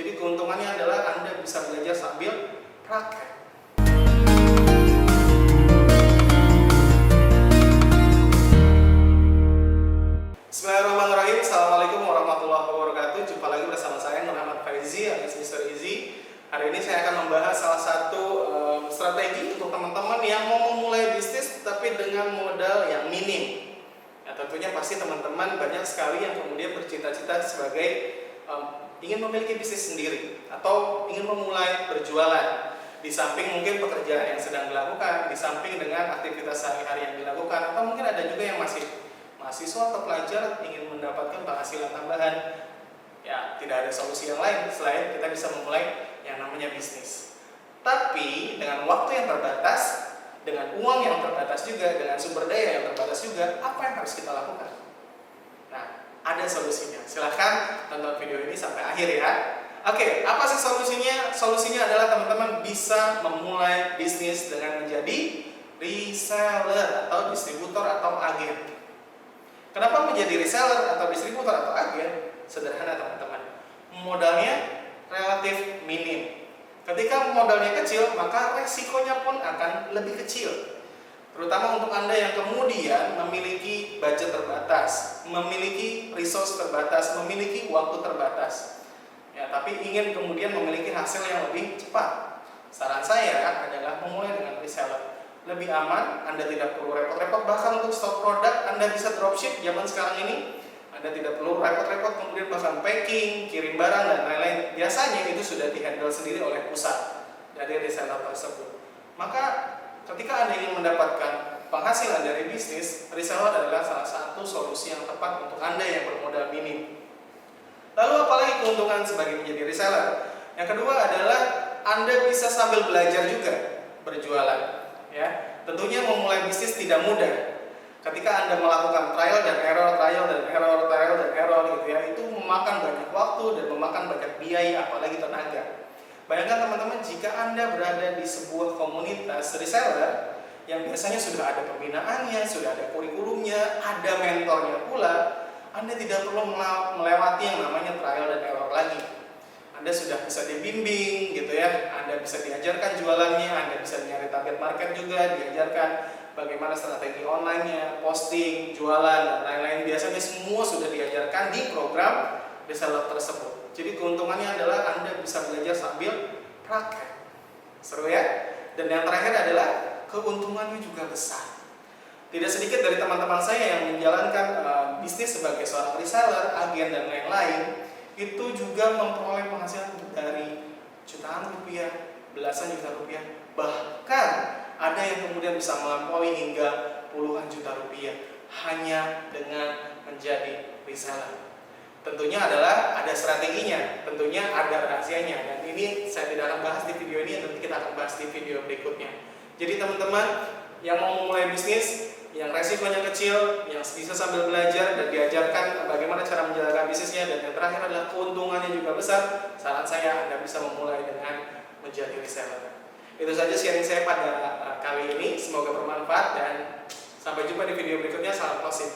Jadi keuntungannya adalah Anda bisa belajar sambil praktek. Bismillahirrahmanirrahim. Assalamualaikum warahmatullahi wabarakatuh. Jumpa lagi bersama saya Nur Ahmad Faizi alias Mr. Easy. Hari ini saya akan membahas salah satu strategi untuk teman-teman yang mau memulai bisnis tapi dengan modal yang minim. Ya, tentunya pasti teman-teman banyak sekali yang kemudian bercita-cita sebagai ingin memiliki bisnis sendiri atau ingin memulai berjualan. Di samping mungkin pekerjaan yang sedang dilakukan, di samping dengan aktivitas sehari-hari yang dilakukan, atau mungkin ada juga yang masih mahasiswa atau pelajar ingin mendapatkan penghasilan tambahan. Ya, tidak ada solusi yang lain selain kita bisa memulai yang namanya bisnis. Tapi dengan waktu yang terbatas, dengan uang yang terbatas juga, dengan sumber daya yang terbatas juga, apa yang harus kita lakukan? Nah, ada solusinya. Silahkan tonton video ini sampai akhir ya. Oke, apa sih solusinya? Solusinya adalah teman-teman bisa memulai bisnis dengan menjadi reseller atau distributor atau agen. Kenapa menjadi reseller atau distributor atau agen? Sederhana teman-teman. Modalnya relatif minim. Ketika modalnya kecil, maka resikonya pun akan lebih kecil. Terutama untuk Anda yang kemudian memiliki budget terbatas, memiliki resource terbatas, memiliki waktu terbatas. Ya, tapi ingin kemudian memiliki hasil yang lebih cepat. Saran saya adalah memulai dengan reseller. Lebih aman, Anda tidak perlu repot-repot, bahkan untuk stok produk Anda bisa dropship zaman sekarang ini. Anda tidak perlu repot-repot kemudian bahkan packing, kirim barang dan lain-lain. Biasanya itu sudah dihandle sendiri oleh pusat dari reseller tersebut. Maka ketika Anda ingin mendapatkan penghasilan dari bisnis, reseller adalah salah satu solusi yang tepat untuk Anda yang bermodal minim. Lalu apalagi keuntungan sebagai menjadi reseller? Yang kedua adalah Anda bisa sambil belajar juga berjualan. Ya, tentunya memulai bisnis tidak mudah. Ketika Anda melakukan trial dan error gitu ya, itu memakan banyak waktu dan memakan banyak biaya, apalagi tenaga. Bayangkan teman-teman jika Anda berada di sebuah komunitas reseller yang biasanya sudah ada pembinaannya, sudah ada kurikulumnya, ada mentornya pula, Anda tidak perlu melewati yang namanya trial dan error lagi. Anda sudah bisa dibimbing gitu ya, Anda bisa diajarkan jualannya, Anda bisa nyari target market juga, diajarkan bagaimana strategi online-nya, posting, jualan, dan lain-lain. Biasanya semua sudah diajarkan di program reseller tersebut. Jadi keuntungannya adalah Anda bisa belajar sambil praktek. Seru ya? Dan yang terakhir adalah keuntungannya juga besar. Tidak sedikit dari teman-teman saya yang menjalankan bisnis sebagai seorang reseller, agen, dan lain-lain, itu juga memperoleh penghasilan dari jutaan rupiah, belasan juta rupiah, bahkan ada yang kemudian bisa melampaui hingga puluhan juta rupiah hanya dengan menjadi reseller. Tentunya adalah ada strateginya, tentunya ada rahasianya, dan ini saya tidak akan bahas di video ini, nanti kita akan bahas di video berikutnya. Jadi teman-teman yang mau memulai bisnis, yang resikonya kecil, yang bisa sambil belajar dan diajarkan bagaimana cara menjalankan bisnisnya, dan yang terakhir adalah keuntungannya juga besar, saran saya Anda bisa memulai dengan menjadi reseller. Itu saja sharing saya pada kali ini, semoga bermanfaat dan sampai jumpa di video berikutnya. Salam closing.